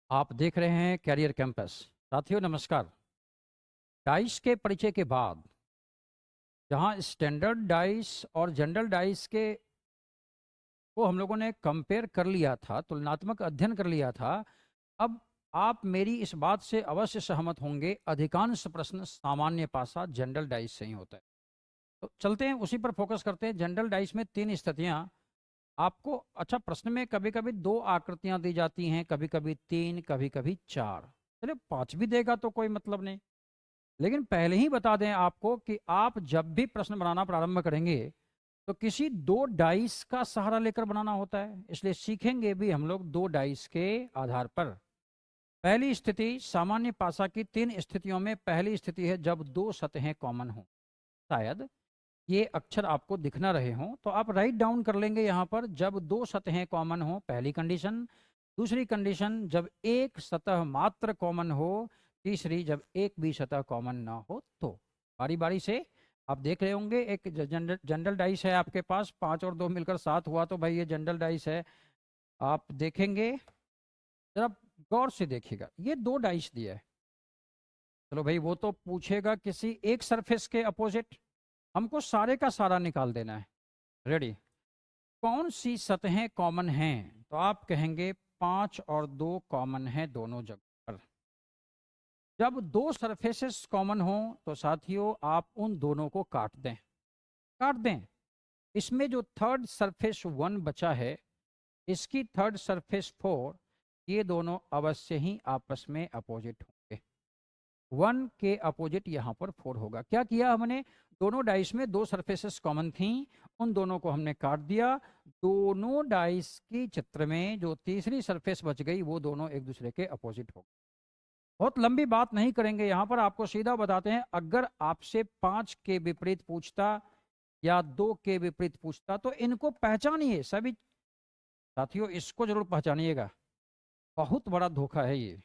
आप देख रहे हैं कैरियर कैंपस। साथियों नमस्कार। डाइस के परिचय के बाद जहां स्टैंडर्ड डाइस और जनरल डाइस के को हम लोगों ने कंपेयर कर लिया था, तुलनात्मक अध्ययन कर लिया था। अब आप मेरी इस बात से अवश्य सहमत होंगे, अधिकांश प्रश्न सामान्य पासा जनरल डाइस से ही होता है। तो चलते हैं उसी पर फोकस करते हैं। जनरल डाइस में तीन स्थितियां आपको, अच्छा, प्रश्न में कभी कभी दो आकृतियां दी जाती हैं, कभी कभी तीन, कभी कभी चार। चलिए पांच भी देगा तो कोई मतलब नहीं, लेकिन पहले ही बता दें आपको कि आप जब भी प्रश्न बनाना प्रारंभ करेंगे तो किसी दो डाइस का सहारा लेकर बनाना होता है, इसलिए सीखेंगे भी हम लोग दो डाइस के आधार पर। पहली स्थिति सामान्य पासा की तीन स्थितियों में पहली स्थिति है जब दो सतहें कॉमन हो। शायद ये अक्षर आपको दिख ना रहे हों तो आप राइट डाउन कर लेंगे यहाँ पर। जब दो सतहें कॉमन हो, पहली कंडीशन। दूसरी कंडीशन जब एक सतह मात्र कॉमन हो। तीसरी जब एक भी सतह कॉमन ना हो। तो बारी बारी से आप देख रहे होंगे, एक जनरल डाइस है आपके पास, पांच और दो मिलकर सात हुआ, तो भाई ये जनरल डाइस है। आप देखेंगे, जरा गौर से देखिएगा, ये दो डाइस दिया है। चलो भाई, वो तो पूछेगा किसी एक सरफेस के अपोजिट, हमको सारे का सारा निकाल देना है। रेडी? कौन सी सतहें कॉमन हैं? तो आप कहेंगे पांच और दो कॉमन है दोनों जगह पर। जब दो सरफेसेस कॉमन हो तो साथियों आप उन दोनों को काट दें, काट दें। इसमें जो थर्ड सरफेस वन बचा है, इसकी थर्ड सरफेस फोर, ये दोनों अवश्य ही आपस में अपोजिट होंगे। वन के अपोजिट यहाँ पर फोर होगा। क्या किया हमने? दोनों डाइस में दो सरफेसेस कॉमन थी, उन दोनों को हमने काट दिया। दोनों डाइस की चित्र में जो तीसरी सरफेस बच गई वो दोनों एक दूसरे के अपोजिट हो। बहुत लंबी बात नहीं करेंगे यहाँ पर, आपको सीधा बताते हैं। अगर आपसे पांच के विपरीत पूछता या दो के विपरीत पूछता तो इनको पहचानिए सभी साथियों, इसको जरूर पहचानिएगा, बहुत बड़ा धोखा है ये।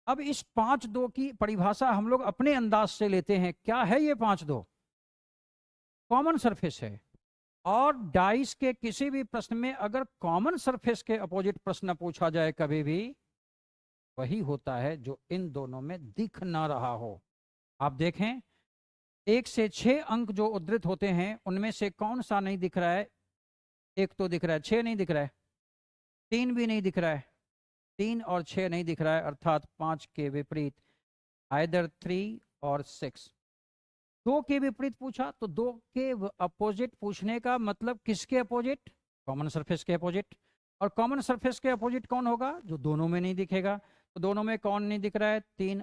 अब इस पांच दो की परिभाषा हम लोग अपने अंदाज से लेते हैं। क्या है ये पांच दो? कॉमन सरफेस है। और डाइस के किसी भी प्रश्न में अगर कॉमन सरफेस के अपोजिट प्रश्न पूछा जाए कभी भी, वही होता है जो इन दोनों में दिख ना रहा हो। आप देखें, एक से छह अंक जो उद्धृत होते हैं उनमें से कौन सा नहीं दिख रहा है? एक तो दिख रहा है, छह नहीं दिख रहा है। तीन भी नहीं दिख रहा है, तीन और छह नहीं दिख रहा है, अर्थात पांच के विपरीत आइदर थ्री और सिक्स। दो के विपरीत पूछा तो दो के अपोजिट पूछने का मतलब किसके अपोजिट? कॉमन सरफेस के अपोजिट। और कॉमन सरफेस के अपोजिट कौन होगा? जो दोनों में नहीं दिखेगा। तो दोनों में कौन नहीं दिख रहा है? तीन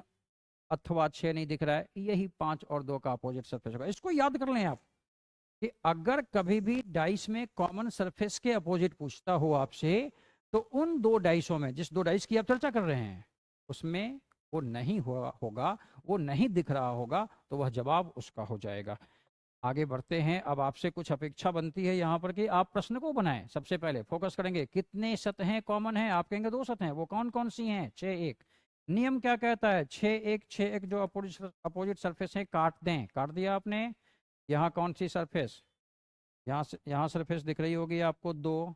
अथवा छह नहीं दिख रहा है, यही पांच और दो का अपोजिट सरफेस होगा। इसको याद कर लें आप कि अगर कभी भी डाइस में कॉमन सरफेस के अपोजिट पूछता हो आपसे, तो उन दो डाइसों में, जिस दो डाइस की आप चर्चा कर रहे हैं, उसमें वो नहीं हुआ होगा, वो नहीं दिख रहा होगा, तो वह जवाब उसका हो जाएगा। आगे बढ़ते हैं। अब आपसे कुछ अपेक्षा बनती है यहाँ पर कि आप प्रश्न को बनाएं। सबसे पहले फोकस करेंगे कितने सतहें कॉमन हैं। आप कहेंगे दो सतहें, वो कौन कौन सी हैं? छः एक। नियम क्या कहता है? छः एक जो अपोजिट सरफेस है काट दें। काट दिया आपने। यहाँ कौन सी सरफेस? यहाँ सरफेस दिख रही होगी आपको दो।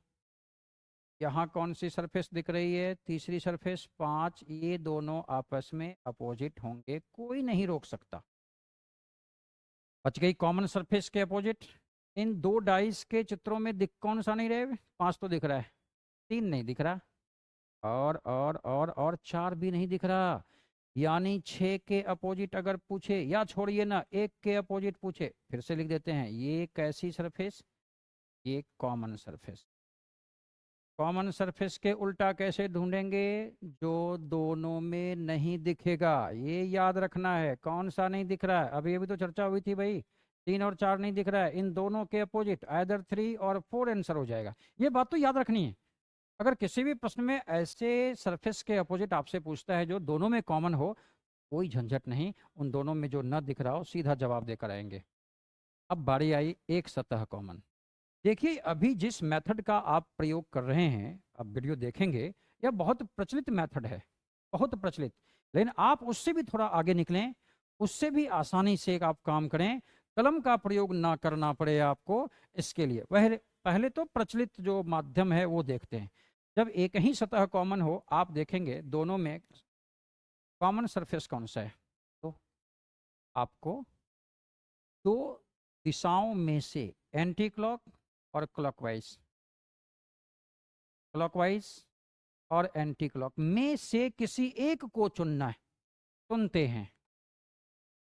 यहाँ कौन सी सरफेस दिख रही है? तीसरी सरफेस पाँच। ये दोनों आपस में अपोजिट होंगे, कोई नहीं रोक सकता। बच गई कॉमन सरफेस के अपोजिट। इन दो डाइस के चित्रों में दिख कौन सा नहीं रहे? पांच तो दिख रहा है, तीन नहीं दिख रहा, और चार भी नहीं दिख रहा। यानी छः के अपोजिट अगर पूछे, या छोड़िए ना, एक के अपोजिट पूछे, फिर से लिख देते हैं, ये कैसी सरफेस? ये कॉमन सरफेस। कॉमन सरफेस के उल्टा कैसे ढूंढेंगे? जो दोनों में नहीं दिखेगा, ये याद रखना है। कौन सा नहीं दिख रहा है? अभी अभी तो चर्चा हुई थी भाई, तीन और चार नहीं दिख रहा है, इन दोनों के अपोजिट आइदर थ्री और फोर आंसर हो जाएगा। ये बात तो याद रखनी है। अगर किसी भी प्रश्न में ऐसे सरफेस के अपोजिट आपसे पूछता है जो दोनों में कॉमन हो, कोई झंझट नहीं, उन दोनों में जो न दिख रहा हो सीधा जवाब देकर आएंगे। अब बारी आई एक सतह कॉमन। देखिए, अभी जिस मेथड का आप प्रयोग कर रहे हैं, आप वीडियो देखेंगे, यह बहुत प्रचलित मेथड है, बहुत प्रचलित। लेकिन आप उससे भी थोड़ा आगे निकलें, उससे भी आसानी से आप काम करें, कलम का प्रयोग ना करना पड़े आपको। इसके लिए पहले पहले तो प्रचलित जो माध्यम है वो देखते हैं। जब एक ही सतह कॉमन हो, आप देखेंगे दोनों में कॉमन सरफेस कौन सा है, तो आपको दो दिशाओं में से एंटी क्लॉक और क्लॉकवाइज, क्लॉकवाइज और एंटी क्लॉक में से किसी एक को चुनना है, चुनते हैं।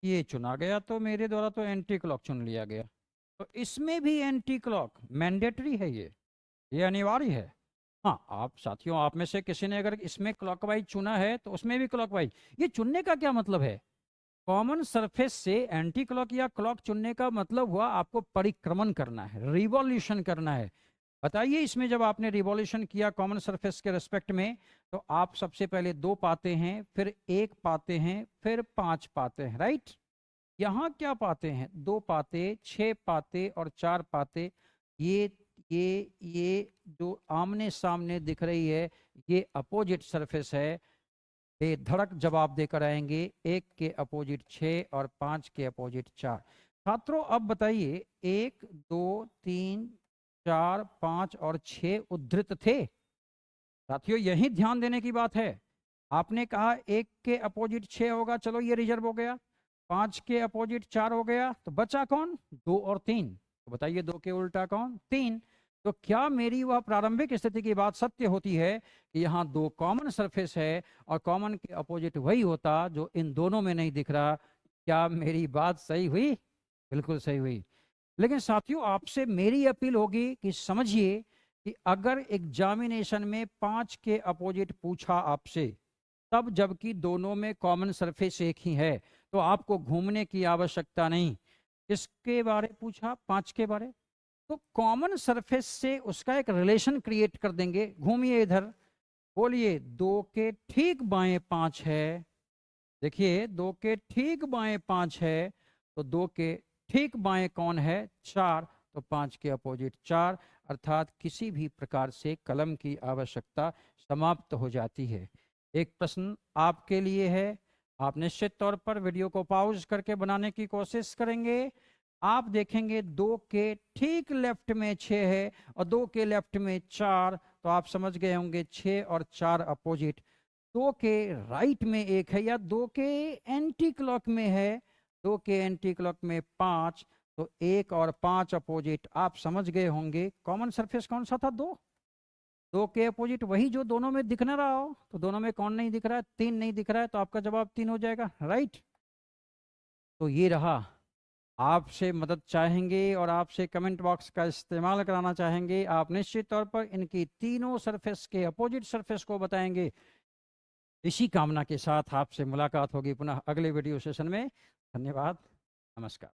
ये चुना गया तो मेरे द्वारा तो एंटी क्लॉक चुन लिया गया, तो इसमें भी एंटी क्लॉक मैंडेटरी है, ये अनिवार्य है। हाँ, आप साथियों, आप में से किसी ने अगर इसमें क्लॉकवाइज चुना है तो उसमें भी क्लॉकवाइज। ये चुनने का क्या मतलब है? कॉमन सरफेस से एंटी क्लॉक या क्लॉक चुनने का मतलब हुआ आपको परिक्रमण करना है, रिवॉल्यूशन करना है। बताइए, इसमें जब आपने रिवॉल्यूशन किया कॉमन सरफेस के रेस्पेक्ट में, तो आप सबसे पहले 2 पाते हैं, फिर 1 पाते हैं, फिर 5 पाते हैं, राइट। यहाँ क्या पाते हैं? 2 पाते, 6 पाते और 4 पाते। ये ये जो आमने सामने दिख रही है, ये अपोजिट सरफेस है। बेधड़क जवाब देकर आएंगे, 1 के अपोजिट 6 और 5 के अपोजिट 4। छात्रों अब बताइए, 1 2 3 4 5 और 6 उद्धृत थे। साथियों यही ध्यान देने की बात है। आपने कहा 1 के अपोजिट 6 होगा, चलो ये रिजर्व हो गया। 5 के अपोजिट 4 हो गया, तो बचा कौन? 2 और 3। तो बताइए 2 के उल्टा कौन? 3। तो क्या मेरी वह प्रारंभिक स्थिति की बात सत्य होती है कि यहाँ 2 कॉमन सरफेस है और कॉमन के अपोजिट वही होता जो इन दोनों में नहीं दिख रहा? क्या मेरी बात सही हुई? बिल्कुल सही हुई। लेकिन साथियों आपसे मेरी अपील होगी कि समझिए कि अगर एग्जामिनेशन में 5 के अपोजिट पूछा आपसे, तब जबकि दोनों में कॉमन सरफेस एक ही है, तो आपको घूमने की आवश्यकता नहीं। किसके बारे पूछा? 5 के बारे। तो कॉमन सरफेस से उसका एक रिलेशन क्रिएट कर देंगे। घूमिए इधर, बोलिए 2 के ठीक बाएं 5 है। देखिए 2 के ठीक बाएं 5 है, तो 2 के ठीक बाएं कौन है? 4। तो 5 के अपोजिट 4, अर्थात किसी भी प्रकार से कलम की आवश्यकता समाप्त हो जाती है। एक प्रश्न आपके लिए है, आप निश्चित तौर पर वीडियो को पॉज करके बनाने की कोशिश करेंगे। आप देखेंगे 2 के ठीक लेफ्ट में 6 है और 2 के लेफ्ट में 4, तो आप समझ गए होंगे 6 और 4 अपोजिट। 2 के राइट में 1 है या 2 के एंटी क्लॉक में है, 2 के एंटी क्लॉक में 5, तो 1 और 5 अपोजिट। आप समझ गए होंगे कॉमन सरफेस कौन सा था? 2 के अपोजिट वही जो दोनों में दिख ना रहा हो। तो दोनों में कौन नहीं दिख रहा है? 3 नहीं दिख रहा है, तो आपका जवाब 3 हो जाएगा, राइट। तो ये रहा, आपसे मदद चाहेंगे और आपसे कमेंट बॉक्स का इस्तेमाल कराना चाहेंगे। आप निश्चित तौर पर इनकी तीनों सरफेस के अपोजिट सरफेस को बताएंगे। इसी कामना के साथ आपसे मुलाकात होगी पुनः अगले वीडियो सेशन में। धन्यवाद, नमस्कार।